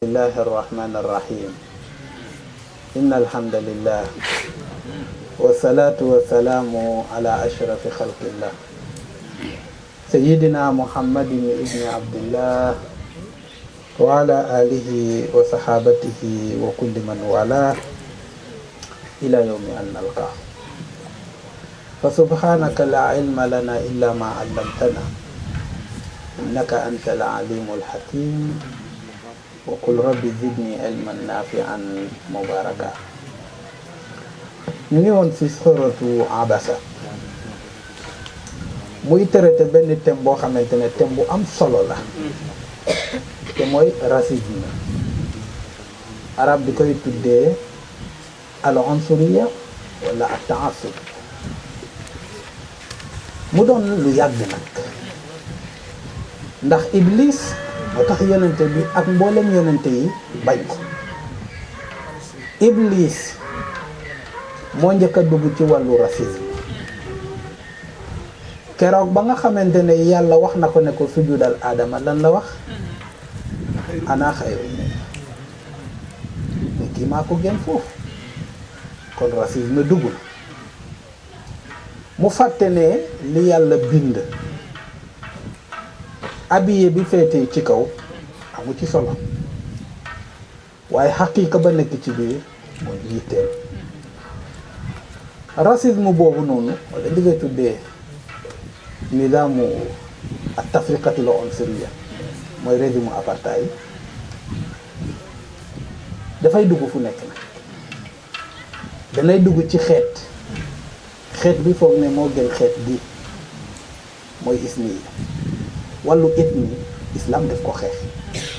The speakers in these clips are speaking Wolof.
الله الرحمن الرحيم إن الحمد لله والصلاة والسلام على أشرف خلق الله سيدنا محمد بن عبد الله وعلى آله وصحابته وكل من والاه إلى يوم أن نلقاه فسبحانك لا علم لنا إلا ما علمتنا إنك أنت العليم الحكيم وقل رب زدني علما نافعا مباركا ñu ngi woon ci suratu Abasa muy traité benn thème boo xamante ne thème bu am solo la te mooy racisme arab di koy tuddee al unsuriya wala at ta'assub mu doon lu yàgg nag ndax Iblis moo tax yonente bi ak mboolem yonente yi bañ ko Iblis moo njëkk a dugg ci wàllu racisme keroog ba nga xamante ne yàlla wax na ko ne ko sujudal aadama lan la wax ana xayrun minhu kii maa ko gën foofu kon racisme dugg na mu fàtte ne li yàlla bind habillé bi féetee ci kaw amu ci solo waaye xaqiiqa ba nekk ci biir moo yitteel racisme boobu noonu wala li ngay tuddee nidaamu ak tafriqati la unsuriya mooy régime apartheid dafay dugg fu nekk nag danay dugg ci xeet bi foog ne moo gën xeet bi mooy isniya wàllu ethnie islam def ko xeex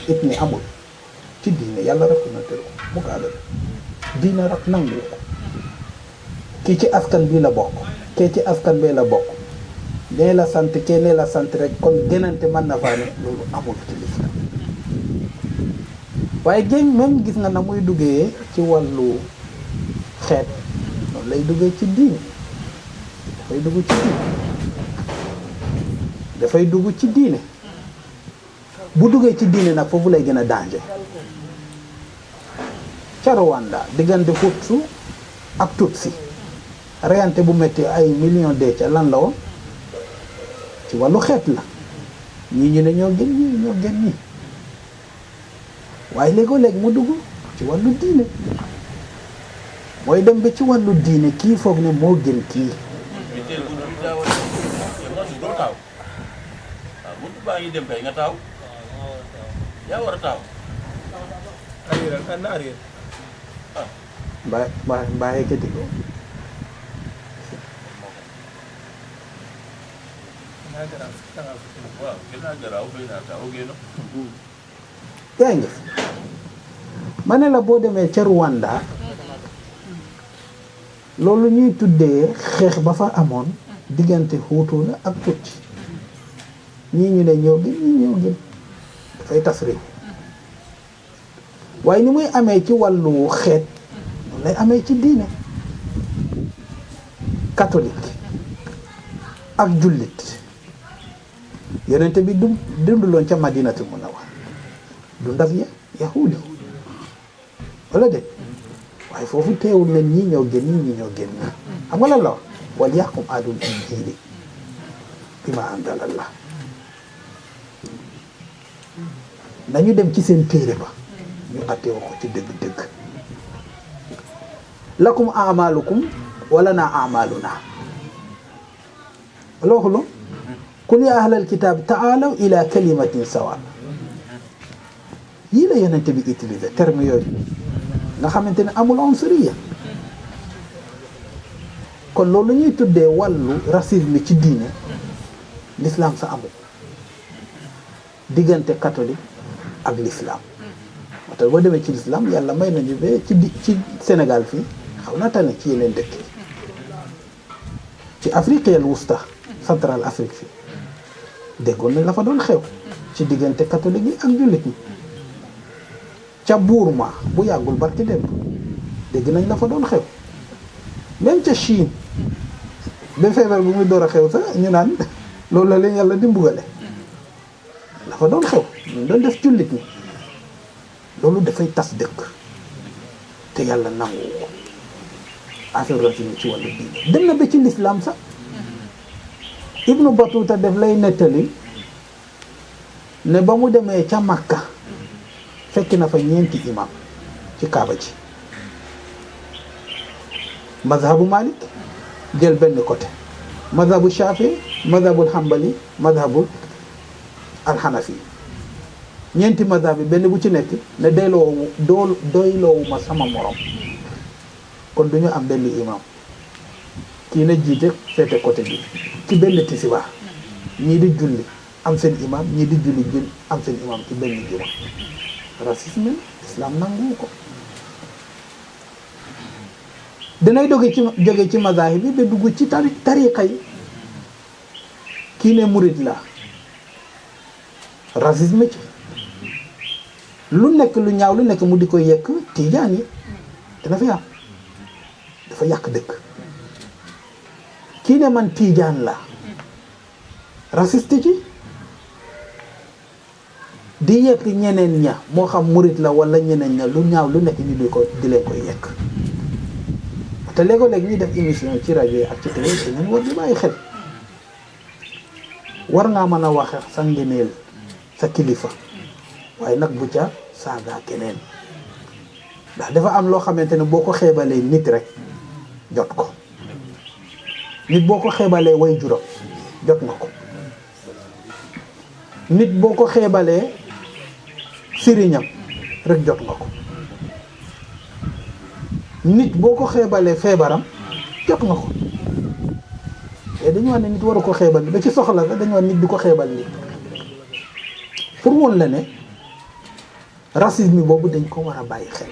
ethnie amul ci diine yàlla rek na tëru mu ko adal diine rek nangu ko kii ci askan bi la bokk kee ci askan bee la bokk nee la sant kee nee la sant rek kon gënante mën na faa ne loolu amul ci l'islam waaye génn même gis nga na muy duggee ci wàllu xeet noonu lay duggee ci diine dafay dugg ci diine bu duggee ci diine nag foofu lay gën a danger ca Rwanda diggante Hutu ak Tutsi reyante bu metti ay millions de ca lan la woon ci wàllu xeet la ñii ñu ne ñoo gën ñii waaye léegoo-léeg mu dugg ci wàllu diine mooy dem ba ci wàllu diine kii foog ne moo gën kii baa ngi dem kay nga taaw yaa war a taaw arrière mbaa yëkkati ko waaw gën naa garaaw fay naa taaw génn yaa ngi ma ne la boo demee ca Rwanda loolu ñuy tuddee xeex ba fa amoon diggante Hutu la ak Tutsi ñii ñu ne ñoo gën ñii ñoo gën dafay tas réew waaye ni muy amee ci wàllu xeet noonu lay amee ci diine catholique ak jullit yonente bi dunduloon ca Madinatu Munawwara du ndab ya yahudi wala de waaye foofu teewul ne ñii ñoo gën ñii ñoo gën ñii xam nga lan la wax wal yaxkum ahlul injiili bimaa anzalallah nañu dem ci seen téere ba ñu àttee ko ci dëgg-dëgg lakum amalukum wala naa amaluna loolu qul ya ahlal kitab taalaw ila kalimatin sawa yii la yonente bi utilisé terme yooyu nga xamante ne amul unsuriya kon loolu ñuy tuddee wàllu racisme ci diine l'islam sa amul diggante catholique ak l'islam moo tax boo demee ci l'islam yàlla may nañu ba ci Sénégal fii xaw na tane ci yeneen dëkk ci Afrique al wusta central Afrique fii déggoon nañ la fa doon xew ci diggante catholique yi ak jullit ñi ca Burma bu yàggul barki démb dégg nañ la fa doon xew même ca Chine ba feebar bu muy door a xew sax ñu naan loolu la leen yàlla di mbugale la fa doon xew ñu doon def jullit ñi loolu dafay tas dëkk te yàlla nangu ko affaire racisme ci wàllu diine dem na ba ci l'islam sax Ibnu Batuta def lay nettali ne ba mu demee ca Makka fekk na fa ñeenti imam ci Kaaba ji mazhabu Malik jël benn côté mazhabu Shafi mazhabul Hanbali mazhabul alxanafi ñeenti mazhab bi benn bu ci nekk ne doyloowu ma sama morom kon du ñu am benn imam kii na jiite feete côté bi ci benn tisibaar ñii di julli am seen imam ñii di julli am seen imam ci benn juma racisme islam nangu ko danay jóge ci mazahib bi ba dugg ci tariqa yi kii ne murid la racisme ci lu nekk lu ñaaw lu nekk mu di ko yekk tijaan yi dana fi am dafa yàq dëkk kii ne man tijaan la raciste ci di yekk ñeneen ña moo xam murid la wala ñeneen ña lu ñaaw lu nekk ñu di leen koy yekk te léeg-léeg ñuy def émission ci rajo yi ak ci télé dañu war di bàyyi xel war ngaa mën a waxe sa ngeneel sa kilifa waaye nag bu ca saaga keneen ndax dafa am loo xamante ne boo ko xeebalee nit rek jot ko nit boo ko xeebalee way juróom jot nga ko nit boo ko xeebalee sëriñam rek jot nga ko nit boo ko xeebalee feebaram jot nga ko te dañu wax ne nit waru ko xeebal ba ci soxla la dañu wax nit di ko xeebal nit pour woon la ne racisme boobu dañ ko war a bàyyi xel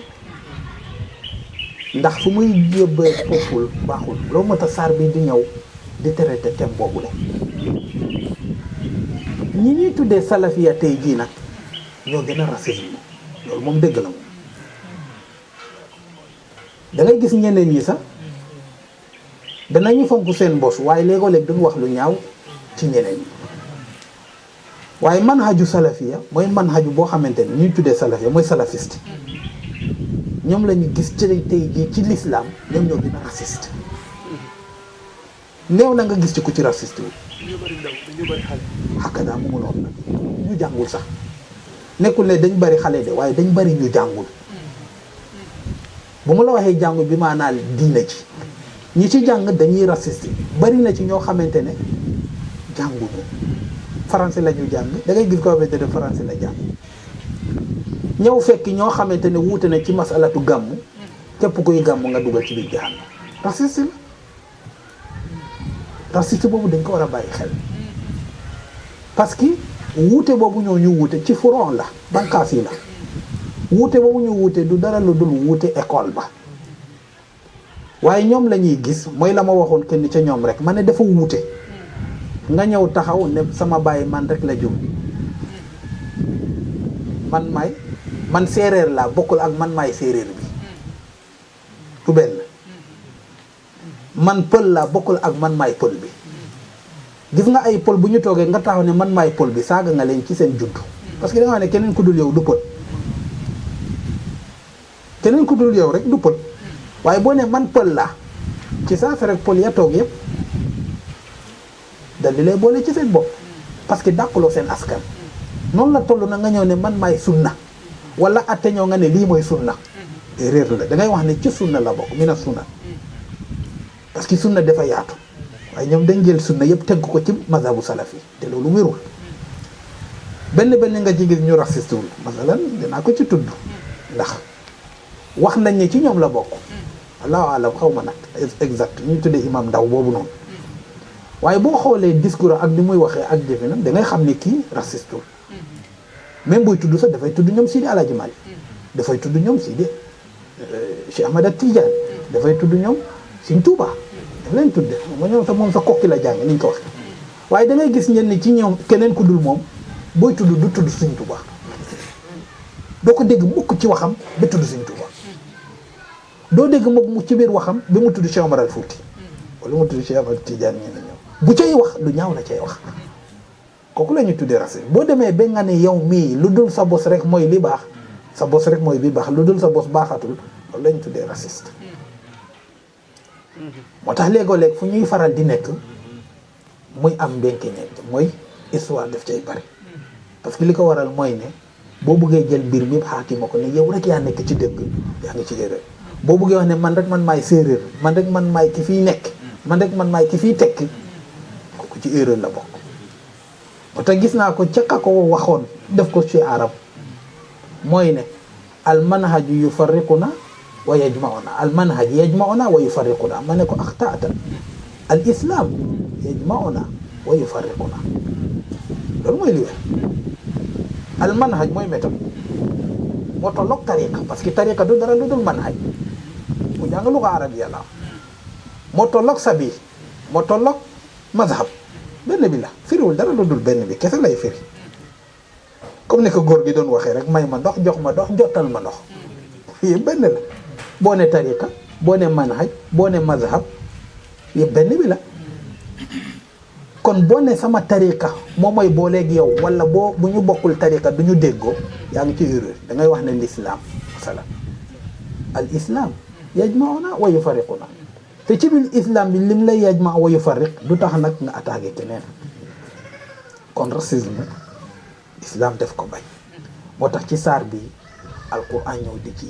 ndax fu muy yóbbee foofu baaxul loo moo tax saar bi di ñëw di traité thème boobu la ñi ñuy tuddee salafiya tey jii nag ñoo gën a racisme loolu moom dëgg la moom da ngay gis ñeneen ñi sax danañu fonk seen bos waaye léegoo-léeg duñ wax lu ñaaw ci ñeneen ñi waaye manhaju salafiya mooy manhaju boo xamante ne ñuy tuddee salafiya mooy salafiste ñoom la ñu gis ci tey jii ci l'islam ñoom ñoo gën a raciste néew na nga gis ci ku ci raciste wu xakkadaa mu ngi noonu nag ñu jàngul sax nekkul ne dañ bari xale de waaye dañ bari ñu jàngul bu ma la waxee jàngul bi maanaam diine ci ñi ci jàng dañuy raciste bari na ci ñoo xamante ne jànguñu français la ñu jàng da ngay gis ko xamante ne français la jàng ñëw fekk ñoo xamante ne wuute na ci masalatu gàmmu képp kuy gàmmu nga dugal ci biir jahannam raciste la raciste boobu dañ ko war a bàyyi xel parce que wuute boobu ñoo ñu wuute ci furon la banqaas yi la wuute boobu ñu wuute du dara lu dul wuute école ba waaye ñoom la ñuy gis mooy la ma waxoon kenn ca ñoom rek ma ne dafa wuute nga ñëw taxaw ne sama baay man rek la jur man séeréer laa bokkul ak man maay séeréer bi du benn man pël laa bokkul ak man maay pël bi gis nga ay pël bu ñu toogee nga taxaw ne man maay pël bi saaga nga leen ci seen juddu parce que da nga ne keneen ku dul yow du pël keneen ku dul yow rek du pël waaye boo ne man pël laa ci saa fi rek pël ya toog yëpp dal di lay boole ci seen bopp parce que dàquloo seen askan noonu la toll na nga ñëw ne man maay sunna wala atte ñëw nga ne lii mooy sunna réer la da ngay wax ne ci sunna la bokk mina sunna parce que sunna dafa yaatu waaye ñoom dañ jël sunna yëpp teg ko ci mazhabu salafi te loolu wérul benn nga ci gis ñu raciste wul masalan dinaa ko ci tudd ndax wax nañ ne ci ñoom la bokk allahu alam xaw ma nag exact ñuy tuddee imam Ndaw boobu noonu waaye boo xoolee discours ak ni muy waxee ak jëfinam da ngay xam ne kii raciste wul même buy tudd sax dafay tudd ñoom Sidi Alaaji Maalik dafay tudd ñoom Sidi Cheikh Ahmad Tidiane dafay tudd ñoom Sëñ Tuuba daf leen tudde ñoom sax moom sa kokki la jàng ni ñu ko waxee waaye da ngay gis ñenn ci ñoom keneen ku dul moom booy tudd du tudd Sëñ Tuuba doo ko dégg mukk ci waxam ba tudd Sëñ Tuuba doo dégg mu ci biir waxam ba mu tudd Cheikh Omar al Fouti wala mu tudd Cheikh Ahmad Tidiane ñeneen ñoom bu cay wax lu ñaaw la cay wax kooku la ñuy tuddee racisme boo demee ba nga ne yow mii lu dul sa bos rek mooy li baax sa bos rek mooy bi baax lu dul sa bos baaxatul loolu lañ tuddee raciste. moo tax léegoo-léeg fu ñuy faral di nekk muy am mbénkeñeent mooy histoire daf cay bari parce que li ko waral mooy ne boo bëggee jël mbir mi xaatima ko ne yow rek yaa nekk ci dëgg yaa ngi ci erreur boo bëggee wax ne man rek man maay séeréer man rek man maay ki fiy nekk man rek man maay ki fiy tekki kooku ci erreur la bokk. moo tax gis naa ko ca ka ko waxoon def ko ci arab mooy ne al manhaju yufarriquna wa yajmauna al manhaj yajmauna wa yufarriquna ma ne ko axtaata al islam yajmauna wa yufarriquna loolu mooy li wér. al manhaj mooy méthode moo tolloog tariqa parce que tariqa du dara lu dul manhaj mu jàng lu ko arabiya la moo tolloog sabi moo tolloog mazhab benn bi la firiwul dara lu dul benn bi kese lay firi comme ni ko góor gi doon waxee rek may ma ndox jox ma ndox jottal ma ndox yëpp benn la boo ne tariqa boo ne manhaj boo ne mazhab yëpp benn bi la kon boo ne sama tariqa moom mooy boo léegi yow wala boo bu ñu bokkul tariqa du ñu déggoo yaa ngi ci erreur da ngay wax ne l'islam masalan al islam yajmauna wa yufarriquna te ci biir islam bi lim lay yajma wa yufarriq du tax nag nga attaqué keneen kon racisme islam def ko bañ moo tax ci saar bi alquran ñëw di ci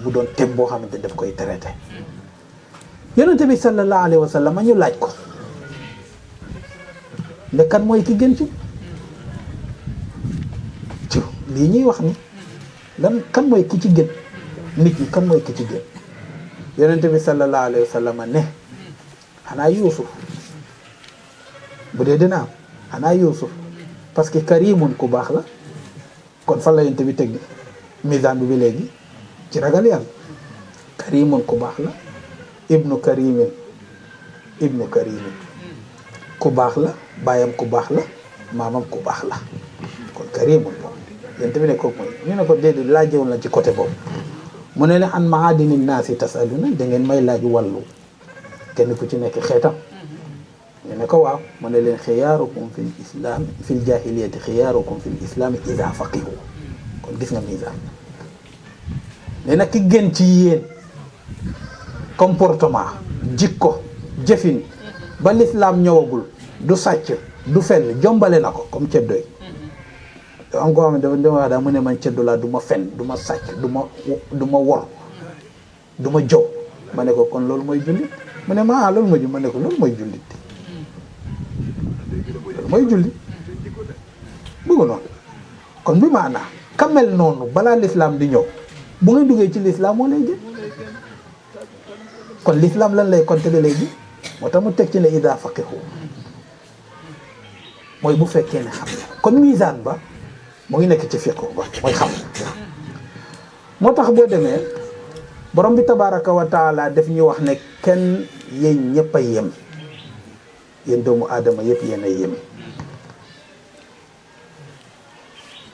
mu doon thème boo xamante daf koy traité yonente bi sallallahu alayhi wa sallam ñu laaj ko ne kan mooy ki gën ci lii ñuy wax ni lan kan mooy ki ci gën nit ñi kan mooy ki ci gën yonente bi sallallahu alayhi wa sallam ne xanaa yuusuf bu dee dina am xanaa yuusuf parce que karimun ku baax la kon fan la yonente bi teg misaan bi léegi ci ragal yàlla karimun ku baax la ibnu karimin ku baax la baayam ku baax la maamam ku baax la kon karimun moom yonente bi ne kooku mooy ñu ne ko déedéet laajewoon la ci côté boobu mu ne an maadini naasi tasaluna da ngeen may laaj wàllu kenn ku ci nekk xeetam ñu ne ko waaw mu ne leen xiyaarukum fil islam fil jahiliyati xiyaarukum fil islam ida faqihu kon gis nga misaan ne nag ki gën ci yéen comportement jikko jëfin ba l'islam ñëwagul du sàcc du fenn jombale na ko comme ceddo yi da am koo xam ne dafa wax daa mu ne man ceddo laa du ma fen du ma sàcc du ma wor du ma jow ma ne ko kon loolu mooy jullit mu ne ma loolu mooy ma ne ko loolu mooy jullit loolu mooy jullit bëgg noonu kon bi maanaa kamel noonu balaa l'islam di ñëw bu ngeen duggee ci l'islam moo lay jël kon l'islam lan lay compter léegi moo tax mu teg ci ne ida faqihu mooy bu fekkee ne xam ne kon misaan ba mu ngi nekk ci fiqhu ba mooy xam moo tax boo demee borom bi tabaraka wa taala def ñu wax ne kenn yéen ñëpp a yem yéen doomu aadama yëpp yéen a yem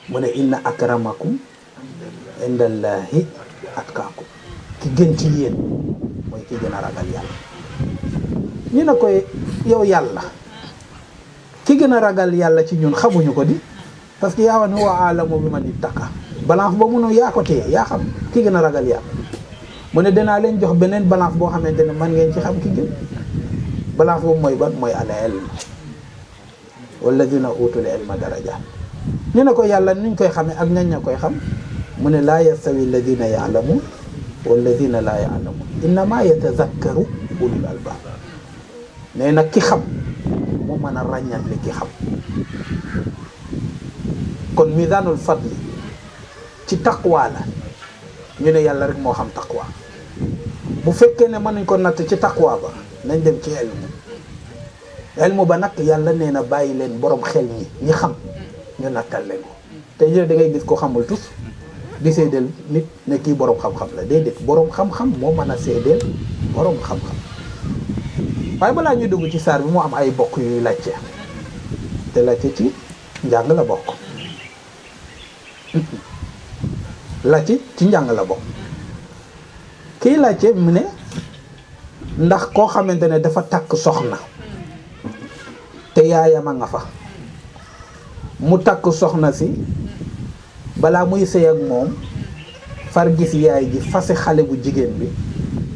mu ne inna akramakum indallahi atqaakum ki gën ci yéen mooy ki gën a ragal yàlla ñu ne koy yow yàlla ki gën a ragal yàlla ci ñun xamuñu ko di parce que yaa wa ne huwa aalamu bi man ittaqa balance boobu noonu yaa ko téye yaa xam ki gën a ragal yàlla mu ne danaa leen jox beneen balance boo xamante ne man ngeen ci xam ki gën balance boobu mooy ban mooy al ilm walladina utul ilma daraja ñu ne ko yàlla nuñ koy xamee ak ñañ ña koy xam mu ne laa yastawi alladina yaalamuun walladina laa yaalamuun innama yatazakkaru ulul albab nee nag ki xam moo mën a ràññatle ki xam kon misaanul fadli ci taqwa la ñu ne yàlla rek moo xam taqwa bu fekkee ne mënuñ ko natt ci taqwa ba nañ dem ci ilmu ba nag yàlla nee na bàyyi leen borom xel ñi xam ñu nattal leen ko te da ngay gis ko xamul tus di seedeel nit ne kii borom xam-xam la déedéet borom xam-xam moo mën a seedeel borom xam-xam waaye balaa ñuy dugg ci saar bi mu am ay bokk yuy laajte te laajte ci njàng la bokk laajte ci njàng la bokk kii laajte mu ne ndax koo xamante ne dafa takk soxna te yaayam a nga fa mu takk soxna si balaa muy sëy ak moom far gis yaay ji fase xale bu jigéen bi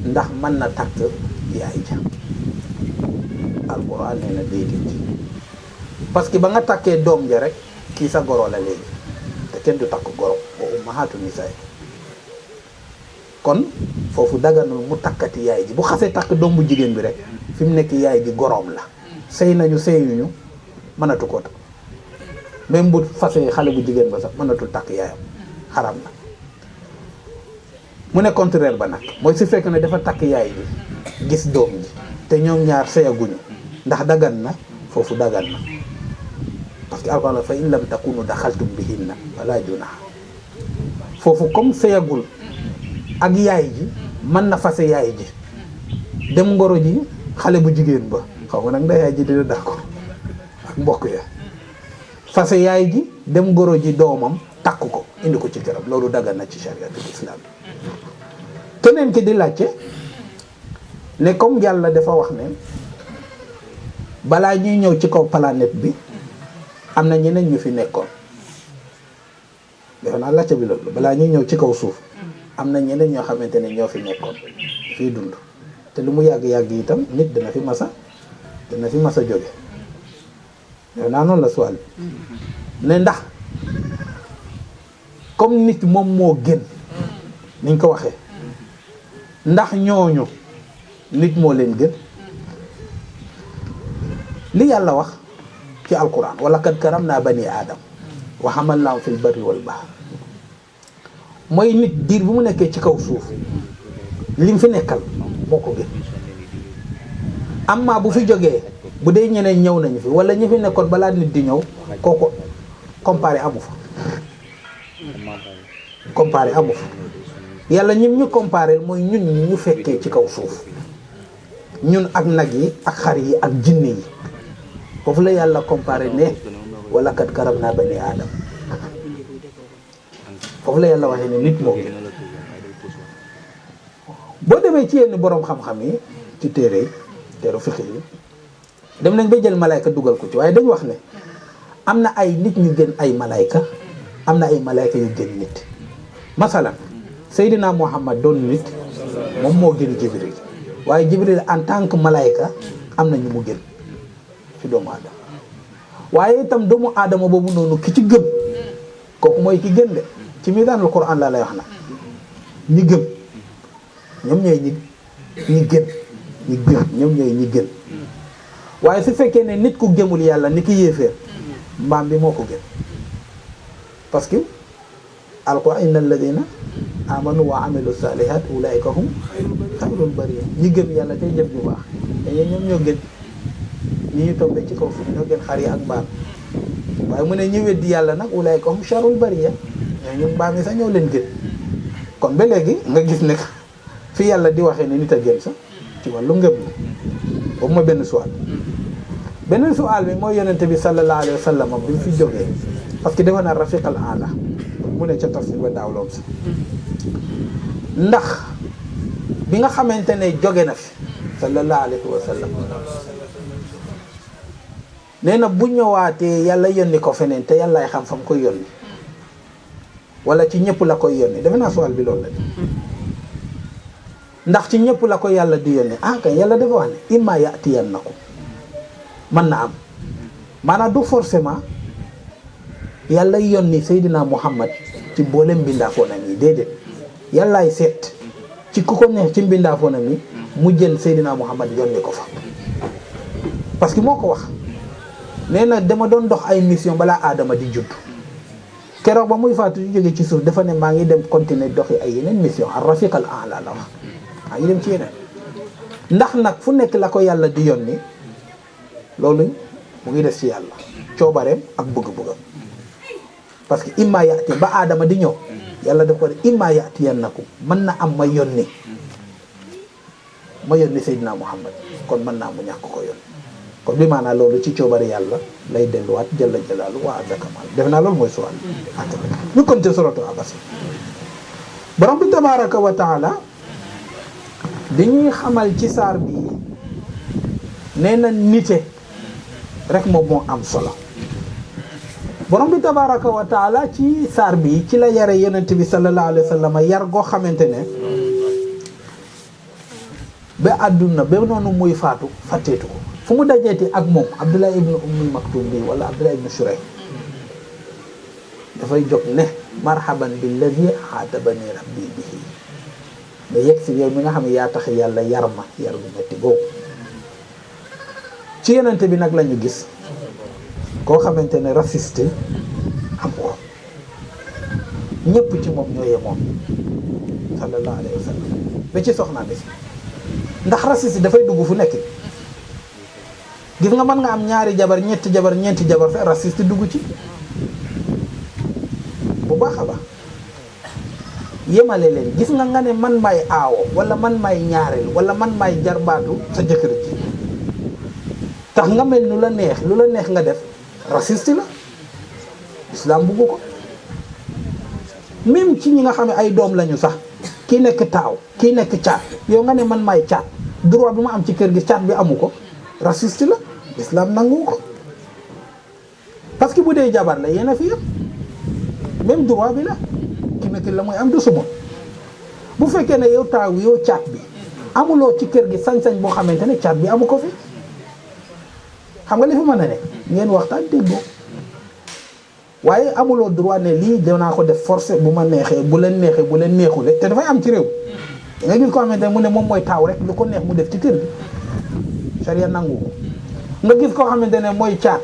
ndax mën na takk yaay ja. alquran nee na déedéet parce que ba nga takkee doom ja rek kii sa goro la léegi te kenn du takk goro wa ummahaatu nisaa kon foofu daganul mu takkati yaay ji bu xasee takk doom bu jigéen bi rek fi mu nekk yaay ji goroom la sëy nañu sëyuñu mënatu ko takk même bu fasee xale bu jigéen ba sax mënatul takk yaayam xaram na. mu ne contraire ba nag mooy su fekk ne dafa takk yaay ji gis doom ji te ñoom ñaar sëyaguñu ndax dagan na foofu dagan na parce que alquran fa in lam takunu daxaltum bihinna wala junaha foofu comme sëyagul ak yaay ji mën na fase yaay ji dem ngoro ji xale bu jigéen ba xaw nga nag nda yaay ji dina d'accord ak mbokk ya fase yaay ji dem ngoro ji doomam takk ko indi ko ci këram loolu dagan na ci chariatul islam. keneen ki di laajte ne comme yàlla dafa wax ne balaa ñuy ñëw ci kaw planète bi am na ñeneen ñu fi nekkoon defe naa laajte bi loolu balaa ñuy ñëw ci kaw suuf am na ñeneen ñoo xamante ne ñoo fi nekkoon fii dund te lu mu yàgg-yàgg itam nit dana fi masa jóge defe naa noonu la suwal ne ndax comme nit moom moo gën niñ ko waxee ndax ñooñu nit moo leen gën li yàlla wax ci alquran wala kad karam naa bani aadam wa hamalnaahum fil barri wal bahr mooy nit diir bu mu nekkee ci kaw suuf lim fi nekkal moo ko gën amma bu fi jógee bu dee ñeneen ñëw nañu fi wala ñi fi nekkoon balaa nit di ñëw kooku comparé amu fa yàlla ñim ñu comparé mooy ñun ñi ñu fekkee ci kaw suuf ñun ak nag yi ak xar yi ak jinne yi foofu la yàlla comparé ne wala kat karam naa bani aadam foofu la yàlla waxee ne nit moo gën boo demee ci yenn boroom xam-xam yi ci téere fiqh yi dem nañ ba jël malayka dugal ko ci waaye dañu wax ne am na ay nit ñu gën ay malayka am na ay malayka yu gën nit masalan Seydina Muhammad doon nit moom moo gën Jibril waaye Jibril en tant que malayka am na ñu mu gën ci doomu aadama waaye itam doomu aadama boobu noonu ki ci gëm kooku mooy ki gën de ci miisaanul Qur'an la lay wax na ñi gëm ñoom ñooy ñi gën ñoom ñooy ñi gën waaye su fekkee ne nit ku gëmul yàlla ni ki yéeféer mbaam bi moo ko gën parce que alquran inna alladina amanu wa amilu salihat ulaika hum xayrul bariya ñi gëm yàlla tey jëf ju baax dañu ñoom ñoo gën ñi ñu tombee ci kaw suuf ñoo gën xar yi ak mbaam waaye mu ne ñi weddi yàlla nag ulaika hum sharrul bariya ñun mbaam yi sax ñoo leen gën kon ba léegi nga gis ne fi yàlla di waxee ne nit a gën sax ci wàllu ngëm la boobu mooy benn suwaal beneen suwaal bi mooy yonente bi sallallahu alayhi wa sallam bi mu fi jógee parce que dafa na rafiqal ala mu ne ca tafsir ba daawloom si ndax bi nga xamante ne jóge na fi sallallahu alayhi wa sallam nee na bu ñëwaatee yàlla yónni ko feneen te yàllaay xam fa mu koy yónni wala ci ñëpp la koy yónni defe naa suwaal bi loolu la ndax ci ñëpp la ko yàlla di yónni kay yàlla dafa wax ne imma ya'tiyannakum mën na am maanaam du forcément yàlla yónni Seydina Muhammad ci boolem mbindaafoonam yi déedéet yàllaay seet ci ku ko neex ci mbindaafoonam yi mu jël Seydina Muhammad yónni ko fa parce que moo ko wax nee na dama doon dox ay mission balaa aadama di judd keroog ba muy faatu di jóge ci suuf dafa ne maa ngi dem continuer doxi ay yeneen mission ar rafiqal a'la la wax maa ngi dem ci yeneen ndax nag fu nekk la ko yàlla di yónni loolu mu ngi des ci yàlla coobareem ak bëgg-bëggam parce que imma yaati ba aadama di ñëw yàlla daf ko ne imma ya'tiyannakum mën na am ma yónni Seydina Muhammad kon mën naa mu ñàkk ko yónni kon bi maanaam loolu ci coobare yàlla lay delluwaat jalla jalaalu wa azza kamal def naa loolu mooy suwal ñu kon te suratu Abasa borom bi tabaraka wa taala dañuy xamal ci saar bi nee na nite rek moom moo am solo borom bi tabaraka wa taala ci saar bi ci la yare yonent bi sallallahu alayhi wa sallam yar goo xamante ne ba àdduna ba noonu muy faatu fàtteetu ko fu mu dajeeti ak moom Abdullah ibn Ummul Maktum bi wala Abdullah ibn Shurayh dafay jóg ne marhaban billadi xaatabani rabbi bihi nga yegg si yow mi nga xam ne yaa tax yàlla yar ma yar bu metti boobu ci yonent bi nag lañu gis koo xamante ne raciste am ko ñëpp ci moom ñoo yemoon sallallahu alayhi wa sallam ba ci soxnaa bi ndax raciste dafay dugg fu nekk gis nga mën nga am ñaari jabar ñetti jabar ñeenti jabar fe raciste dugg ci bu baax a baax yemale leen gis nga ne man may aawo wala man may ñaareel wala man may jarbaatu sa jëkkër ji tax nga mel lu la neex nga def raciste la islam bugg ko même ci ñi nga xam ne ay doom lañu sax kii nekk taaw kii nekk caat yow nga ne man may caat droit bi ma am ci kër gi caat bi amu ko raciste la islam nangu ko parce que bu dee jabar la yéen a fi yëpp même droit bi la ki nekk la mooy am du suma bu fekkee ne yow taaw yow caat bi amuloo ci kër gi sañ-sañ boo xamante ne caat bi amu ko fi xam nga li fi mën a ne ngeen waxtaan déggoo waaye amuloo droit ne lii danaa ko def forcé bu ma neexee bu leen neexee bu leen neexule te dafay am ci réew nga gis ko xamante ne mu ne moom mooy taaw rek lu ko neex mu def ci kër gi charia nangu ko nga gis koo xamante ne mooy caat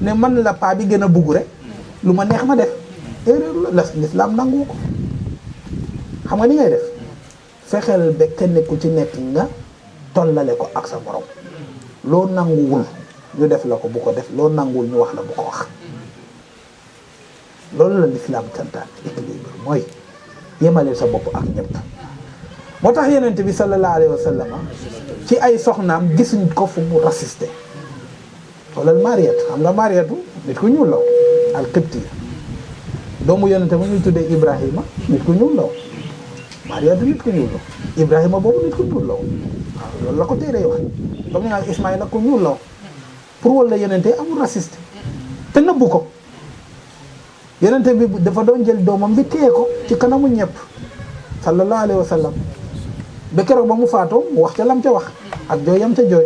ne man la paa bi gën a bugg rek lu ma neex ma def erreur la l'islam nangu ko xam nga ni ngay def fexeel ba kenn ku ci nekk nga tollale ko ak sa morom loo nanguwul ñu def la ko bu ko def loo nanguwul ñu wax la bu ko wax loolu la l'islam santaan équilibre mooy yemale sa bopp ak ñëpp moo tax yonent bi sallallahu alayhi wa sallam ci ay soxnaam gisuñ ko fu mu raciste xoolal Mariyatu xam nga Mariyatu nit ku ñuul law al-Qibti doomu yonent mu ñuy tuddee Ibrahima nit ku ñuul law Mariyatu nit ku ñuul law Ibrahima boobu nit ku ñuul law waaw loolu la ko téeree wax comme ni nga Ismaïla ku ñuul law pour wala yonente amul raciste te nëbbu ko yonente bi dafa doon jël doomam bi téye ko ci kanamu ñëpp sallallahu alayhi wa sallam ba keroog ba mu faatoo mu wax ca lam ca wax ak jooyam ca jooy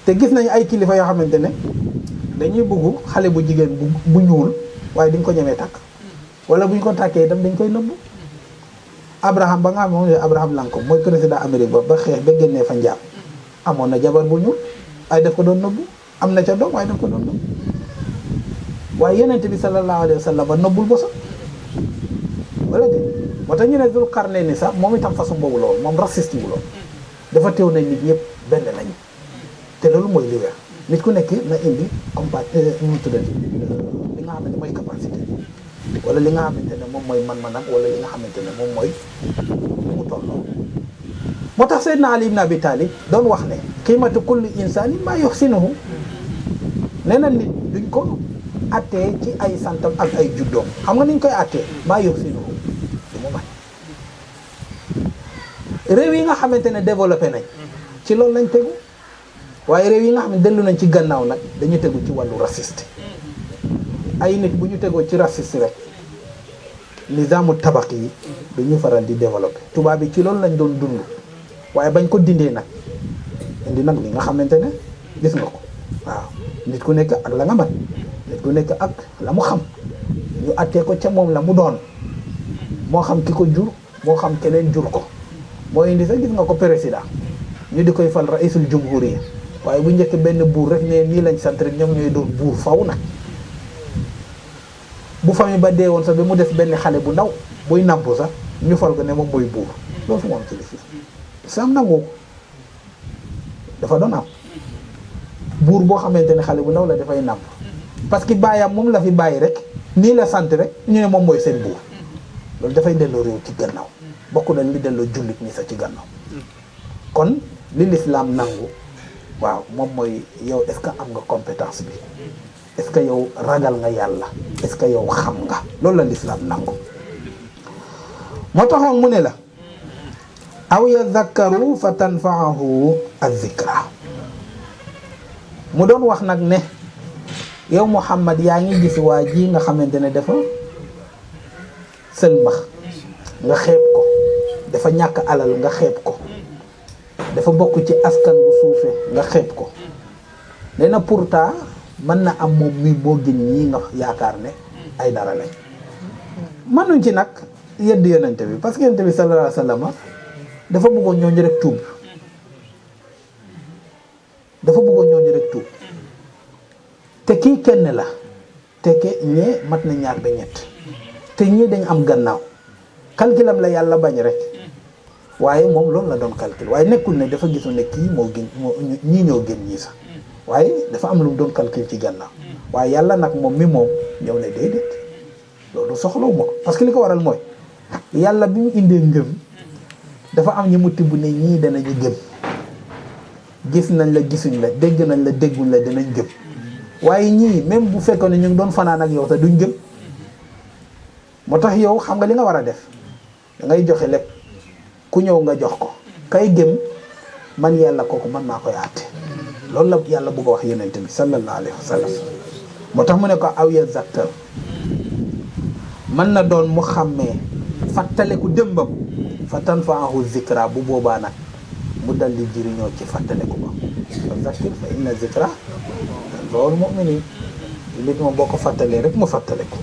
te gis nañu ay kilifa yoo xamante ne dañuy bugg xale bu jigéen bu ñuul waaye duñ ko ñemee takk wala buñ ko takkee itam dañ koy nëbbu Abraham ba nga xam moom Abraham Lincoln mooy président Amérique ba xeex ba génnee fa njaam amoon na jabar bu ñuul ay daf ko doon nëbbu am na ca doom waaye daf ko doon nëbbu waaye yonent bi sallallahu alayhi wa sallam ba nëbbul ba sax wala de moo tax ñu ne Dul Qarnayni sax moom itam façon boobu lool moom raciste bu lool dafa teew na nit ñëpp benn lañu te loolu mooy li weer nit ku nekk na indi mu tuddati li nga xamante mooy capacité wala li nga xamante ne moom mooy man-manam wala li nga xamante ne moom mooy mu tolloo moo tax Seydina Ali ibn Abi Talib doon wax ne qiimatu kulli insani maa yuhsinuhu nee na nit duñ ko attee ci ay santam ak ay juddoom xam nga niñ koy attee maa yuhsinuhu du mu mat réew yi nga xamante ne développé nañ ci loolu lañ tegu waaye réew yi nga xam ne dellu nañ ci gannaaw nag dañu tegu ci wàllu raciste ay nit bu ñu tegoo ci raciste rek nizaamu tabaq yi duñu faral di développé tubaab yi ci loolu lañ doon dund waaye bañ ko dindee nag indi nag li nga xamante ne gis nga ko waaw nit ku nekk ak la nga mat nit ku nekk ak la mu xam ñu attee ko ca moom la mu doon moo xam ki ko jur moo xam keneen jur ko moo indi sax gis nga ko président ñu di koy fal raisul jumhuriya waaye bu njëkk benn buur rek ne nii lañ sant rek ñoom ñooy doon buur faw nag bu famille ba dee woon sax ba mu def benn xale bu ndaw buy nampu sax ñu fal ko ne moom mooy buur loolu fu mu am ci islam nangu ko dafa doon am buur boo xamante ne xale bu ndaw la dafay nàmp parce que baayam moom la fi bàyyi rek nii la sant rek ñu ne moom mooy seen buur loolu dafay delloo réew ci gannaaw bokk na li delloo jullit ñi sax ci gannaaw kon li l'islam nangu waaw moom mooy yow est-ce que am nga compétence bi est-ce que yow ragal nga yàlla est-ce que yow xam nga loolu la l'islam nangu moo taxoon mu ne la aw yadhakkaru fa tanfa'ahu az-zikra mu doon wax nag ne yow Muhammad yaa ngi gis waa ji nga xamante ne dafa sëlmax nga xeeb ko, dafa ñàkk alal nga xeeb ko, dafa bokk ci askan bu suufee nga xeeb ko. nee na pourtant mën na am moom mi moo gën ñii nga yaakaar ne ay dara lañ. mënuñ ci nag yedd yonente bi parce que yonente bi sallallahu alayhi wa sallam dafa bëggoon ñooñu rek tuub, dafa bëggoon ñooñu rek tuub. te kii kenn la te ke ñee mat na ñaar ba ñett te ñii dañ am gannaaw calculam la yàlla bañ rek waaye moom loolu la doon calcul waaye nekkul ne dafa gisoon ne kii moo gën ñii ñoo gën ñii sax waaye dafa am lu mu doon calcul ci gannaaw waaye yàlla nag moom mi moom ñëw ne déedéet loolu soxlawu ma ko parce que li ko waral mooy yàlla bi mu indee ngëm dafa am ñu mu tibb ne ñii danañu gëm, gis nañ la gisuñ la, dégg nañ la dégguñ la, danañ gëm. waaye ñii même bu fekkoon ne ñu ngi doon fanaan ak yow te duñ gëm. moo tax yow xam nga li nga war a def da ngay joxe lépp ku ñëw nga jox ko kay gëm man yàlla kooku man maa koy àtte. loolu la yàlla bëgg a wax yonent bi sallallahu alayhi wa sallam. moo tax mu ne ko aw yazakkaru mën na doon mu xàmmee fàttaleku dëmbam fa tanfa'ahu zikra bu boobaa nag mu dal di jëriñoo ci fàttaleku ba fa zakkir fa inna zikra tanfa'ul mu'minin nit moom boo ko fàttalee rek mu fàttaleku.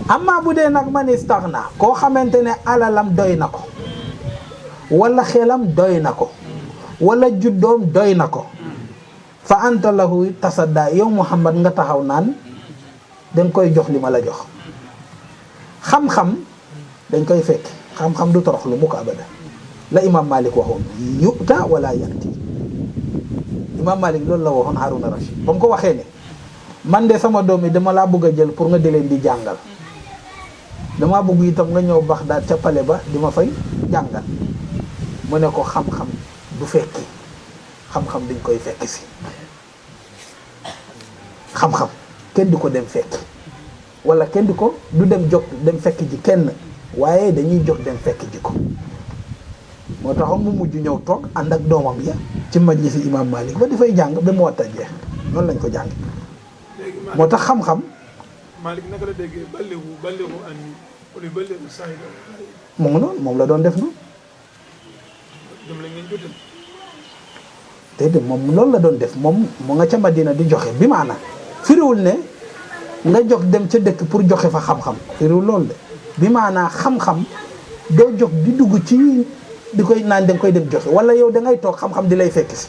amma bu dee nag man istaghna koo xamante ne alalam doy na ko wala xelam doy na ko wala juddoom doy na ko fa anta lahu tasadda yow Muhammad nga taxaw naan danga koy jox li ma la jox. xam-xam dañ koy fekk xam-xam du torox lu mu ko abada la imam Malik waxoon yu'ta wala ya'ti. imam Malik loolu la waxoon Haruna Rashid ba mu ko waxee ne man de sama doom yi dama laa bëgg a jël pour nga di leen di jàngal, dama bëgg itam nga ñëw Baxdaad ca pale ba di ma fay jàngal. mu ne ko xam-xam du fekki, xam-xam dañ koy fekk si. xam-xam kenn du ko dem fekk wala kenn du ko du dem jóg dem fekk ji kenn waaye dañuy jóg dem fekk ji ko. moo taxoon mu mujj ñëw toog ànd ak doomam ya ci majlisi imam Malik ba dafay jàng ba mu watta jeex noonu lañ ko jàng. moo tax xam-xam Malik naka la déggee ballighu anni wala ballighu shahida mu ngi noonu moom la doon def noonu. dem la ngeen jotal déedéet moom loolu la doon def moom mu nga ca Madina di joxe bi maanaam firiwul ne nga jox dem ca dëkk pour joxe fa xam-xam firiwul loolu de bi maanaam xam-xam doo jox di dugg ci di koy naan danga koy dem joxe wala yow da ngay toog xam-xam di lay fekk si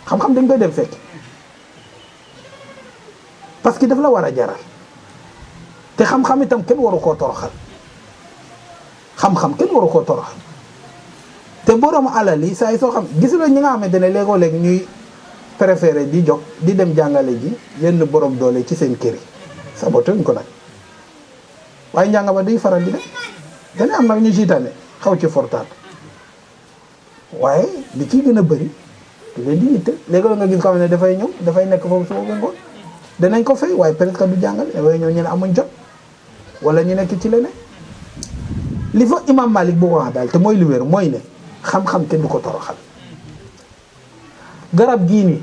xam-xam dañ koy dem fekk parce que daf la war a jaral te xam-xam itam kenn waru koo toroxal. xam-xam kenn waru koo toroxal te borom alal yi saa yi soo xam gisuloo ñi nga xamante ne léegoo léeg ñuy préféré di jóg di dem jàngale ji yenn borom doole ci seen kër yi sabotuñ ko nag waaye njàng ma duy faral di dem dana am nag ñu siitaane xaw ci fortaat waaye li ciy gën a bëri du leen di yitte léegoo nga gis ko xam ne dafay ñëw dafay nekk foofu suba ba ngoon danañ ko fay waaye peut-être que du jàngale dafay ñëw ñu ne amuñ jot wala ñu nekk ci leneen li fa imam Malik bu ko wax daal te mooy li wér mooy ne xam-xam kenn du ko toroxal. garab gii nii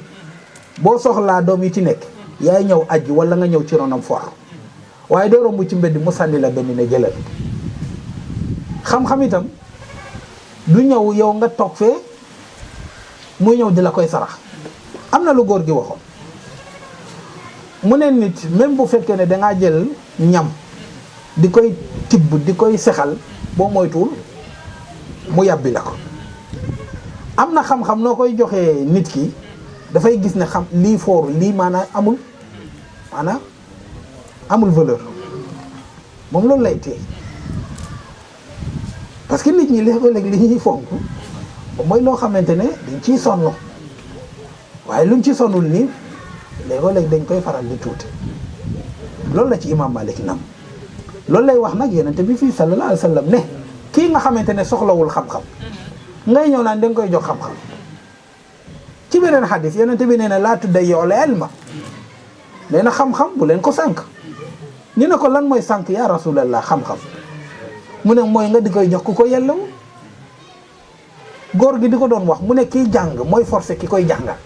boo soxlaa doom yi ci nekk yaay ñëw ajji wala nga ñëw ci ronam for waaye doo romb ci mbedd mu sànni la benn ne jëlal. xam-xam itam du ñëw yow nga toog fee muy ñëw di la koy sarax. am na lu góor gi waxoon mu ne nit même bu fekkee ne dangaa jël ñam di koy tibb di koy sexal boo moytuwul mu yàbbi la ko. am na xam-xam noo koy joxee nit ki dafay gis ne xam lii fooru lii maanaam amul valeur moom loolu lay téye parce que nit ñi léeg-léeg li ñuy fonk mooy loo xamante ne dañ ciy sonn waaye luñ ci sonnul nii léeg-léeg dañ koy faral di tuuti loolu la ci imam Malik nam loolu lay wax nag yonent bi fii sallallahu alayhi wa sallam ne kii nga xamante ne soxlawul xam-xam ngay ñëw naan danga koy jox xam-xam. ci beneen xadis yonent bi nee na laa tudayyi'ul ilma nee na xam-xam bu leen ko sànq ñu ne ko lan mooy sànq yaa rasulallah xam-xam mu ne mooy nga di koy jox ku ko yellawu. góor gi di ko doon wax mu ne kiy jàng mooy forcé ki koy jàngal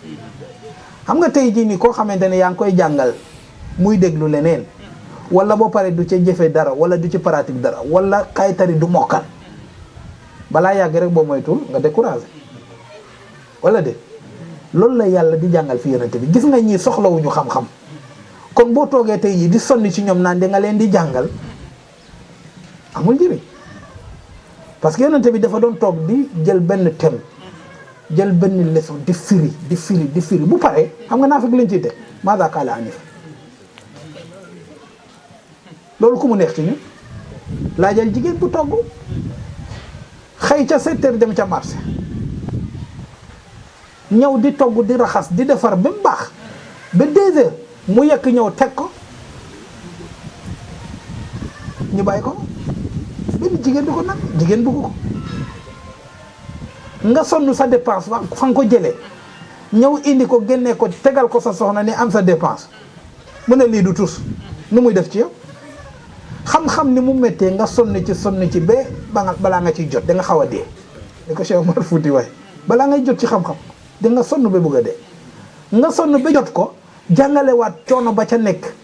xam nga tey jii nii koo xamante ne yaa ngi koy jàngal muy déglu leneen wala boo pare du ca jëfe dara wala du ci pratique dara wala kay tari du mokkal balaa yàgg rek boo moytul nga découragé wala de loolu la yàlla di jàngal fi yonente bi gis nga ñii soxlawuñu xam-xam kon boo toogee tey jii di sonni ci ñoom naan da nga leen di jàngal amul njëriñ parce que yonente bi dafa doon toog di jël benn thème jël benn leçon di firi bu paree xam nga naa fekk lañ ciy teg maada qaala anifa loolu ku mu neex ci ñu laajal jigéen bu togg xëy ca 7 heures dem ca marché ñëw di togg di raxas di defar ba mu baax ba 2 heures mu yekk ñëw teg ko ñu bàyyi ko benn jigéen du ko nag jigéen bugg ko nga sonn sa dépense fa nga ko jëlee ñëw indi ko génnee ko tegal ko sa soxna ni am sa dépense mu ne lii du tus nu muy def ci yow xam-xam ni mu méttee nga sonn ci ba balaa nga ciy jot da nga xaw a dee di ko Cheikh Omar Fouti waaye balaa ngay jot ci xam-xam da nga sonn ba bëgg a dee nga sonn ba jot ko jàngalewaat coono ba ca nekk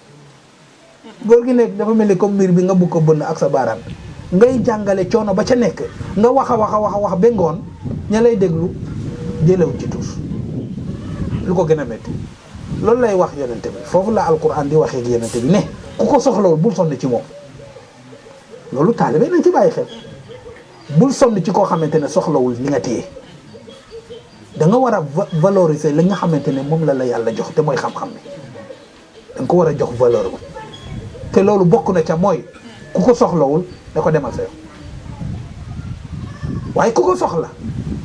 góor gi nekk dafa mel ni comme miir bi nga bugg ko bënn ak sa baaraam ngay jàngale coono ba ca nekk nga wax a wax ba ngoon ña lay déglu jëlew ci tuus lu ko gën a métti loolu lay wax yonente bi foofu la alquran di waxee ak yonente bi ne ku ko soxlawul bul sonn ci moom loolu taalibe nañ ci bàyyi xel bul sonn ci koo xamante ne soxlawul li nga téye da nga war a valoriser li nga xamante ne moom la yàlla jox te mooy xam-xam bi da nga ko war a jox valeur bi te loolu bokk na ca mooy ku ko soxlawul da ko demal sa yoon waaye ku ko soxla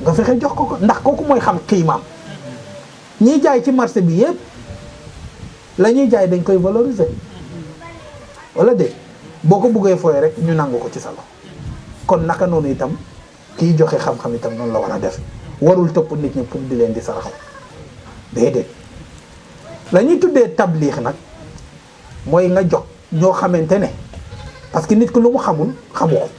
nga fexe jox ko ndax kooku mooy xam qiimaam ñiy jaay ci marché bi yëpp la ñuy jaay dañ koy valoriser wala de boo ko buggee fooy rek ñu nangu ko ci sa loxo kon naka noonu itam kiy joxe xam-xam itam noonu la war a def warul topp nit ñi pour di leen di saraxaw déedéet la ñuy tuddee tabliix nag mooy nga jox ñoo xamante ne parce que nit ki lu mu xamul xamu ko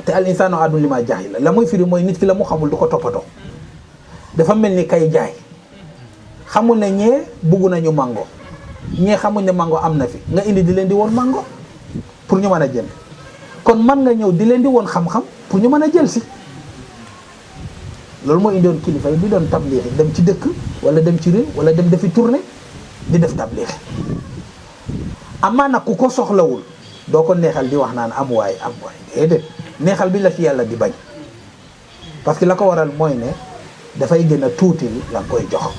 te al insaanu aadun li ma jaahila la muy firi mooy nit ki la mu xamul du ko toppatoo dafa mel ni kay jaay xamul ne ñee bugg nañu mango ñee xamuñ ne mango am na fi nga indi di leen di woon mango pour ñu mën a jënd kon man nga ñëw di leen di woon xam-xam pour ñu mën a jël si loolu moo indiwoon kilifa yi di doon tabliix dem ci dëkk wala dem ci réew wala dem defi tournée di def tabliix amaa nag ku ko soxlawul doo ko neexal di wax naan am waay déedéet neexal bi la ci yàlla di bañ parce que la ko waral mooy ne dafay gën a tuutil la koy jox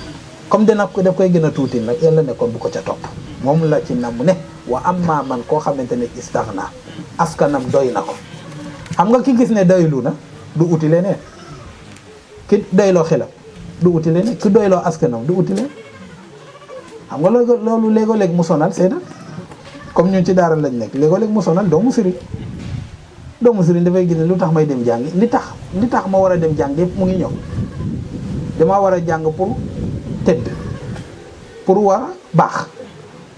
comme daf koy gën a tuutil nag yàlla ne kon bu ko ca topp moom la ci nam ne wa amma man koo xamante ne istaghna askanam doy na ko xam nga ki gis ne doylu na du uti leneen ki doyloo xelam du uti leneen ki doyloo askanam du uti leneen xam nga loolu léegoo-léeg mu sonal seetal comme ñun ci daara lañ nekk léegoo-léeg mu sonal doomu sëriñ dafay gis ne lu tax may dem jàngi li tax ma war a dem jàng yëpp mu ngi ñëw damaa war a jàng pour tëdd pour war a baax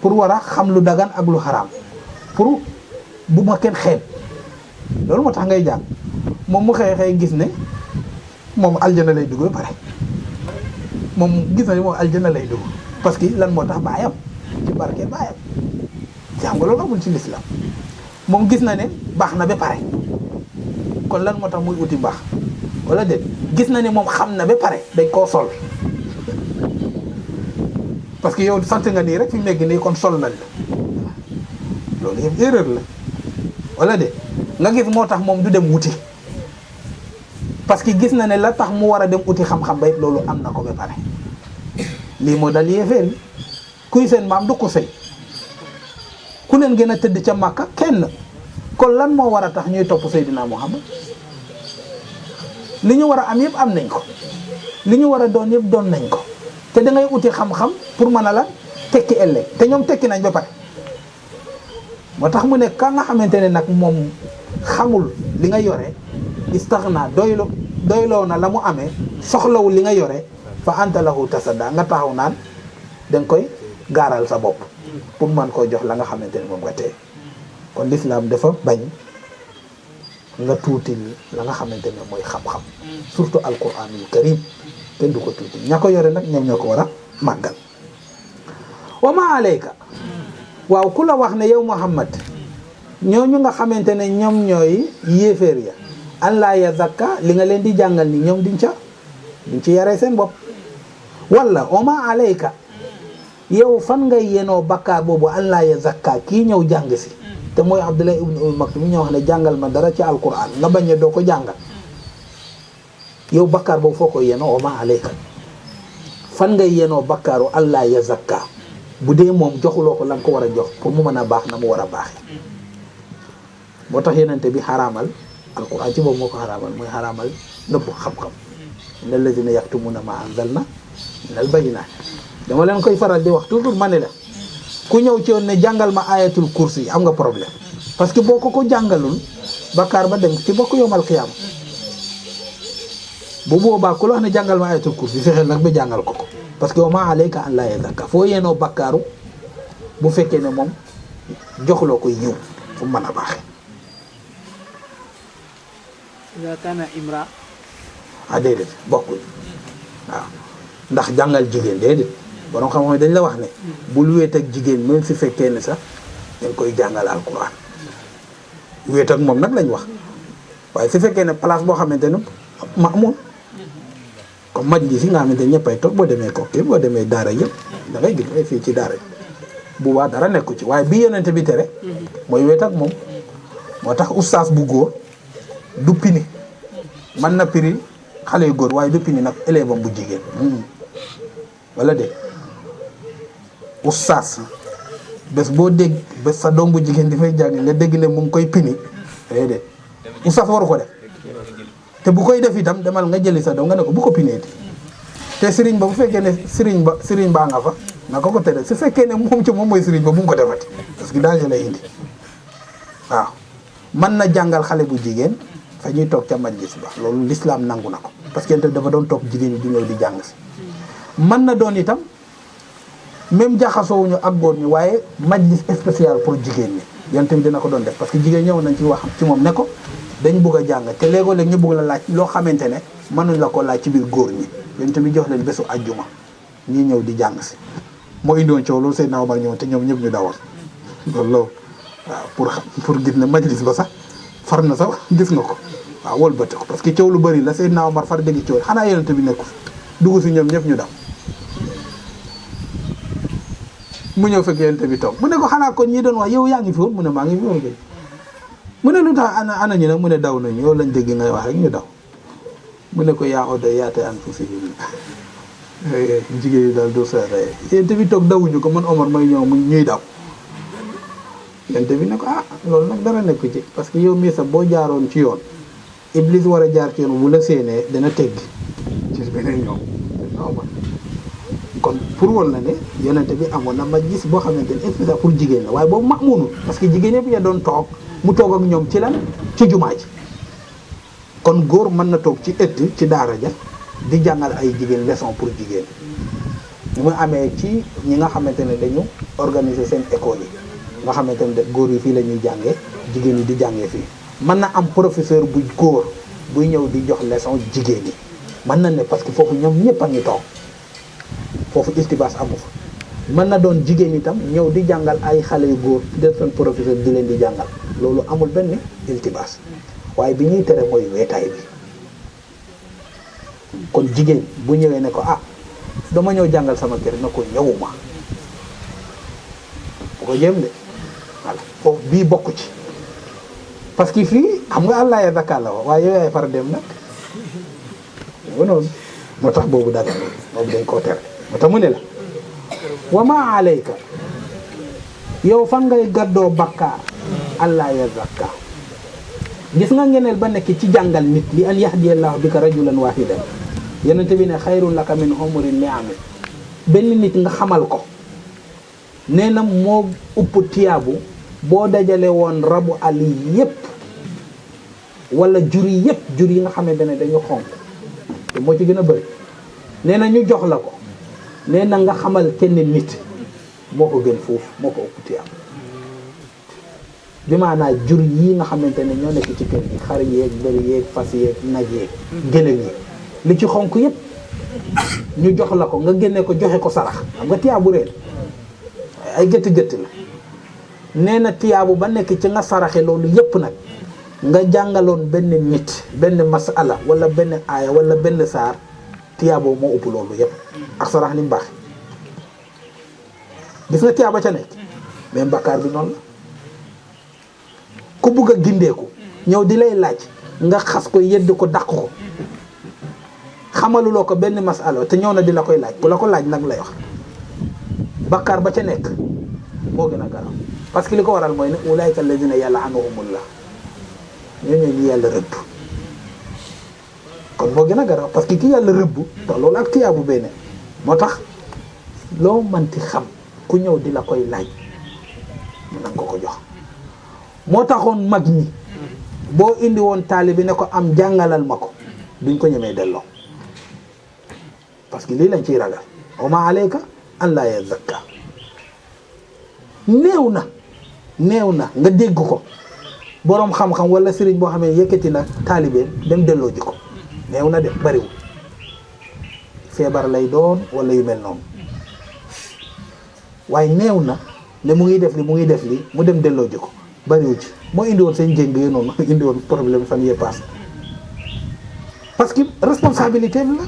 pour war a xam lu dagan ak lu xaraam pour bu ma kenn xeeb loolu moo tax ngay jàng moom mu xëy gis ne moom aljana lay dugg ba pare moom gis na ne moom aljana lay dugg parce que lan moo tax baayam ci barke baayam xam nga loolu amul ci lislaam moom gis na ne baax na ba pare kon lan moo tax muy uti baax wala déet gis na ne moom xam na ba pare dañ koo sol parce que yow sant nga nii rek fi mu nekk nii kon sol nañ la loolu yëpp erreur la wala déet nga gis moo tax moom du dem wuti parce que gis na ne la tax mu war a dem uti xam-xam ba it loolu am na ko ba pare lii moo dal yéefeel kuy seen maam du ko sëy ku leen gën a tëdd ca Makka kenn kon lan moo war a tax ñuy topp Seydina Muhammad li ñu war a am yëpp am nañ ko li ñu war a doon yëpp doon nañ ko te da ngay uti xam-xam pour mën a la tekki ëllëg te ñoom tekki nañ ba pare moo tax mu ne ka nga xamante ne nag moom xamul li nga yore istaghna doyloo na la mu amee soxlawul li nga yore fa anta lahu tasadda nga taxaw naan danga koy gaaral sa bopp pour man koo jox la nga xamante ne moom nga tey kon l'islam dafa bañ nga tuutil la nga xamante ne mooy xam-xam surtout alquranul karim kenn du ko tuutil ña ko yore nag ñoom ñoo ko war a màggal wa ma alayka waaw ku la wax ne yow Muhammad ñooñu nga xamante ne ñoom ñooy yéeféer ya an laa yazakka li nga leen di jàngal ni ñoom duñ ci yaree seen bopp wala wa ma alayka yow fan ngay yenoo bakkaar boobu an laa yazakka kii ñëw jàng si te mooy Abdullah ibn Umm Maktum ñoo wax ne jàngal ma dara ci alquran nga bañ a doo ko jàngal yow bakkaar boobu foo ko yenoo wa ma alayka fan ngay yenoo bakkaaru an laa yazakka bu dee moom joxuloo ko la nga ko war a jox pour mu mën a baax na mu war a baaxee moo tax yenente bi xaraamal alquran ci boobu moo ko xaraamal mooy xaraamal nëbb xam-xam inna alladina yaktumuna ma anzalna min al bayinat dama leen koy faral di wax toujours ma ne la ku ñëw ci yoon ne jàngal ma ayatul kursi am nga problème parce que boo ko jàngalul bakkaar ba dem ci bokk yowmal qiyaama bu boobaa ku la wax ne jàngal ma ayatul kursi fexeel nag ba jàngal ko parce que wa ma alayka an laa yazakka foo yeenoo bakkaaru bu fekkee ne moom joxloo ko yiw fu mën a baaxee ida kana imra déedéet bokkuñ waaw ndax jàngal jigéen déedéet borom xam-xam dañ la wax ne bul wéet ak jigéen même si fekkee ne sax dañ koy jàngal alquran wéet ak moom nag lañ wax waaye su fekkee ne place boo xamante ne maamul comme majlis yi nga xamante ne ñëppay toog boo demee kokki boo demee daara yëpp da ngay gis fii ci daara bu baax dara nekku ci waaye bi yonente bi tere mooy wéet ak moom moo tax ustaas bu góor du pini mën na piri xale yu góor waaye du pini nag élève am bu jigéen wala de ustaas bés boo dégg bés sa doom bu jigéen di fay jàng nga dégg ne mu ngi koy pini déedéet ustaas waru ko def te bu koy def itam demal nga jëli sa doom nga ne ko bu ko pineeti te sëriñ ba bu fekkee ne sëriñ baa nga fa na ko tere su fekkee ne moom ci moom mooy sëriñ ba bu mu ko defati parce que danger lay indi waaw mën na jàngal xale bu jigéen fa ñuy toog ca majlis ba loolu l'islam nangu na ko parce que dafa doon toog jigéen ñi di ñëw di jàng si mën na doon itam même jaxasoowuñu ak góor ñi waaye majlis spécial pour jigéen ñi yonent bi dina ko doon def parce que jigéen ñëw nañ ci wax ci moom ne ko dañ bugg a jàng te léegoo-léeg ñu bugg la laaj loo xamante ne mënuñ la ko laaj ci biir góor ñi yonent bi jox leen bésu ajjuma ñii ñëw di jàng si moo indiwoon coow loolu Seydina Omar ñëw te ñoom ñëpp ñu dawal loolu waaw pour gis ne majlis ba sax far na sax gis nga ko waaw wëlbati ko parce que coow lu bëri la Seydina Omar far dégg coow xanaa yonent bi nekku dugg si ñoom ñëpp ñu daw mu ñëw fekk yonent bi toog mu ne ko xanaa kon ñi doon wax yow yaa ngi fi woon mu ne maa ngi fi woon kay mu ne lu tax ana ñu nag mu ne daw nañu yow lañ dégg ngay wax rek ñu daw mu ne ko yaa oda yaate an fu si jigéen yi daal du seere yonent bi toog dawuñu ko man Omar may ñëw mu ñuy daw yonent bi ne ko loolu nag dara nekku ci parce que yow mii sax boo jaaroon ci yoon Iblis war a jaar ci yoon bu la séenee dana teggi ci beneen ñoom kon pour woon la ne yonent bi amoon na majlis boo xamante ne spécial pour jigéen la waaye boobu mamunul parce que jigéen yëpp ya doon toog mu toog ak ñoom ci lan ci jumaa ji kon góor mën na toog ci ëtt ci daara ja di jàngal ay jigéen leçon pour jigéen ñu muy amee ci ñi nga xamante ne dañu organiser seen école yi nga xamante ne góor yi fii la ñuy jàngee jigéen yi di jàngee fii mën na am professeur bu góor buy ñëw di jox leçon jigéen yi mën na ne parce que foofu ñoom ñëpp a ngi toog foofu istibaas amu fa mën na doon jigéen itam ñëw di jàngal ay xale yu góor def seen professeur di leen di jàngal loolu amul benn iltibaas waaye bi ñuy tere mooy weetaay bi kon jigéen bu ñëwee ne ko dama ñëw jàngal sama kër na ko ñëwuma bu ko jéem de voilà foofu bii bokku ci parce que fii xam nga Allah ya zakka la waaye yow yaay far dem nag yow noonu moo tax boobu daga boobu dañ koo tere moo tax mu ne la wa ma alayka yow fan ngay gaddoo bakkaar Allah ya zakka gis nga ngeneel ba nekk ci jàngal nit li an yahdiyallahu bika rajulan wahidan yonente bi ne xayrun laka min humuri ni'am benn nit nga xamal ko nee na moo upp tiyaabu boo dajale woon rabu àll yépp wala jur yi nga xamante ne dañu xonq te moo ci gën a bëri nee na ñu jox la ko nee na nga xamal kenn nit moo ko gën foofu moo ko upp tiyaabu bi maanaa jur yi nga xamante ne ñoo nekk ci kër gi xar yeeg bëri yeeg fas yeeg nag yeeg gëlëm yi li ci xonk yëpp ñu jox la ko nga génne ko joxe ko sarax xam nga tiyaabu réer ay gëtt la nee na tiyaabu ba nekk ci nga saraxe loolu yépp nag nga jàngaloon benn nit benn masala wala benn aaya wala benn saar tiyaaboo moo ëpp loolu yépp ak sarax ni mu baax gis nga tiyaaba ca nekk mais bakkaar bi noonu la ku bugg a gindeeku ñëw di lay laaj nga xas ko yedd ko dàq ko xamaluloo ko benn masala te ñëw na di la koy laaj ku la ko laaj nag lay wax bakkaar ba ca nekk moo gën a garaaw parce que li ko waral mooy ne ulaayka alladina yal'anuhumullah ñooñu ñu yàlla rëbb kon moo gën a garaaw parce que ki yàlla rëbb te loolu ak tiyaabu benn moo tax loo manti xam ku ñëw di la koy laaj mu nanga ko jox moo taxoon mag ñi boo indi woon taalibe ne ko am jàngalal ma ko duñ ko ñemee delloo parce que lii lañ ciy ragal wa ma alayka an laa yazakka néew na nga dégg ko boroom xam-xam wala sëriñ boo xamee yëkkati na taalibe dem delloo ji ko néew na de bariwul feebar lay doon wala yu mel noonu waaye néew na ne mu ngi def li mu dem delloo ji ko bariwul ci moo indi woon seen jéng yi noonu indi woon problème fan yee paase parce que responsabilité bi la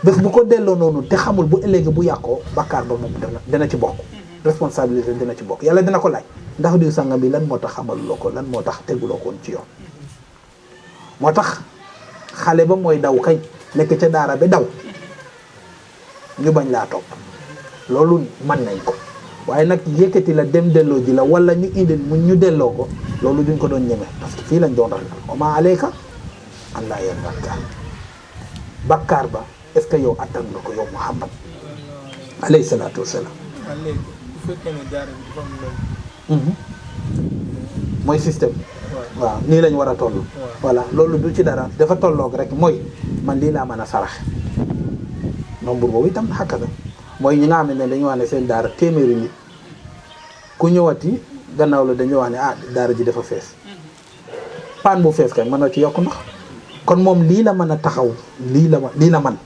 bés bu ko delloo noonu te xamul bu ëllëgee bu yàqoo bakkaar ba moom dana ci bokk responsabilité dina ci bokk yàlla dina ko laaj ndax diw sangam bi lan moo tax xamaluloo ko lan moo tax teguloo ko woon ci yoon moo tax xale ba mooy daw kañ nekk ca daara ba daw ñu bañ laa topp loolu mën nañ ko waaye nag yëkkati la dem delloo ji la wala ñu indi mu ñu delloo ko loolu duñ ko doon ñeme parce que fii lañ doon ragal wa maa alayka an laa yazakka bakkaar ba est-ce que yow attan nga ko yow Muhammad alayhi salaatu wasalaam. léegi bu fekkee ne daara bi dafa am loolu. mooy système. waaw nii lañ war a toll. voilà loolu du ci dara dafa tolloog rek mooy man lii laa mën a sarax nombre boobu itam xakka la mooy ñi nga xam ne dañu wax ne seen daara téeméeri nit ku ñëwati gannaaw la dañuy wax ne daara ji dafa fees paan bu fees kay mën na ci yokk ndox kon moom lii la mën a taxaw lii la man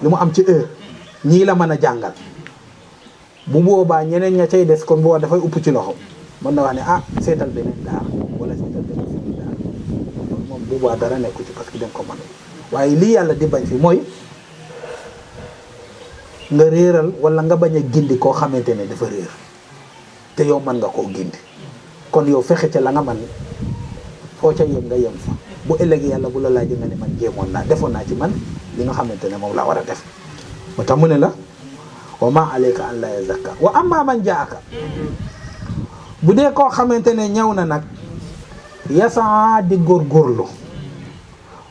li mu am ci heure ñii la mën a jàngal bu boobaa ñeneen ña cay des kon boo dafay upp ci loxo mën na wax ne seetal beneen daara wala seetal beneen suñu daara loolu moom bu boobaa dara nekku ci parce que dañ ko mën waaye lii yàlla di bañ fi mooy nga réeral wala nga bañ a gindi koo xamante ne dafa réer te yow mën nga koo gindi kon yow fexe ca la nga man foo ca yem nga yem fa bu ëllëgee yàlla bu la laajee nga ne man jéemoon naa defoon naa ci man li nga xamante ne moom laa war a def moo tax mu ne la wa ma alayka an la yazakka wa amma man jaaka bu dee koo xamante ne ñëw na nag yasaa di góorgóorlu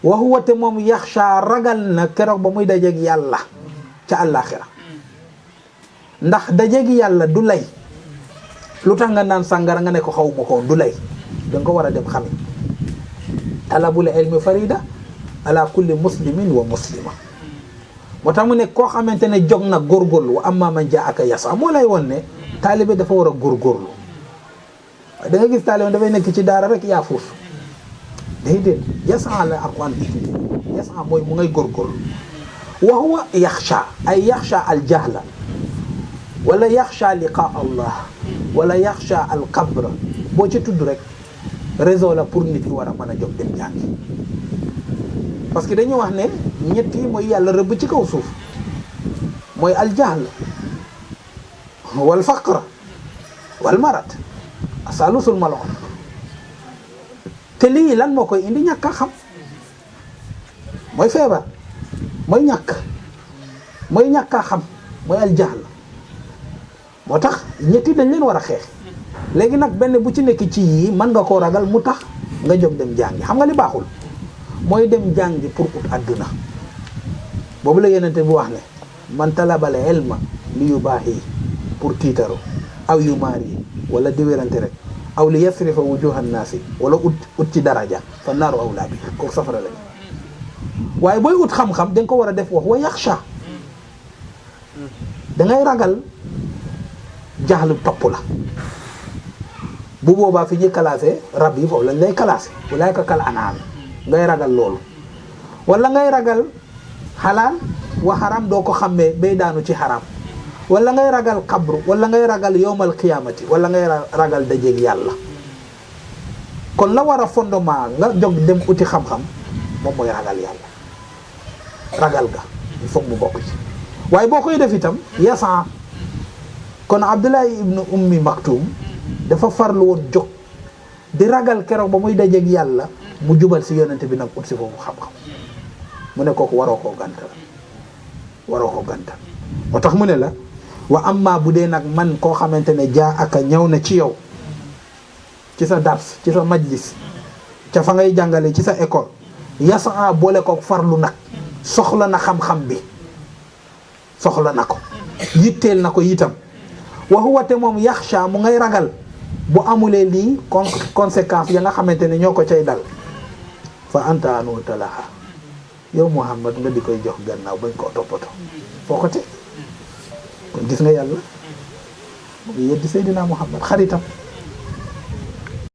wa huwa te moom yaxsha ragal na keroog ba muy dajeeg yàlla ca àllaaxira ndax dajeeg yàlla du lay lu tax nga naan sàngara nga ne ko xaw ma ko du lay danga ko war a dem xami talabul ilmi farida ala kulli muslimin wa muslima moo tax mu ne koo xamante ne jog na góorgóorlu wa amma man jaaka yasa moo lay won ne taalibe dafa war a góorgóorlu da nga gis taalibe dafay nekk ci daara rek yaa fuuf déedéet yasa la Alxuraan yasa mooy mu ngay góorgóorlu wa huwa yaxsha ay yaxsha al jahla wala yaxsha liqa allah wala yaxsha al qabr boo ci tudd rek réseau la pour nit ki war a mën a jóg dem jàngi parce que dañuy wax ne ñett yi mooy yàlla rëbb ci kaw suuf mooy al jahl wal faqr wal marad asalusul malon te lii lan moo koy indi ñàkk a xam mooy feebar mooy ñàkk a xam mooy al jahl moo tax ñetti dañ leen war a xeex léegi nag benn bu ci nekk ci yii mën nga koo ragal mu tax nga jóg dem jàngi xam nga li baaxul mooy dem jàngi pour ut adduna boobu la yenente bu wax ne man talabal ilma li yu baax yi pour tiitaru aw yu maar yi wala di wérante rek aw li yasrifa wujuhan naasi wala ut ci daraja fa naaru awlaa bi kooku safara lañ waaye booy ut xam-xam da nga ko war a def wax wa yaxsha dangay ragal jaxlu topp la bu boobaa fi ñuy classé rab yi foofu lañ lay classé ulaa'ika kal an'aam ngay ragal loolu wala ngay ragal xalaal wa xaram doo ko xàmmee bay daanu ci xaram wala ngay ragal xabru wala ngay ragal yowmal qiyaamati wala ngay ragal dajeeg yàlla kon la war a fondement nga jóg dem uti xam-xam moom mooy ragal yàlla ragal ga il faut mu bokk ci waaye boo koy def itam yasan kon Abdullahi ibnu ummi maktum dafa farlu woon jóg di ragal keroog ba muy dajeeg yàlla mu jubal si yonente bi nag ut si foofu xam-xam mu ne kooku waroo koo gàntal moo tax mu ne la wa amma bu dee nag man koo xamante ne jaa aka ñëw na ci yow ci sa dars ci sa majlis ca fa ngay jàngale ci sa école yasan boole kook farlu nag soxla na xam-xam bi soxla na ko yitteel na ko itam wa huwa te moom yaxsha mu ngay ragal bu amulee lii conséquence ya nga xamante ne ñoo ko cay dal fa anta anu talaha yow Muhammad nga di koy jox gannaaw bañ koo toppatoo foo ko teg kon gis nga yàlla mu ngi yeddi Seydina Muhammad xaritam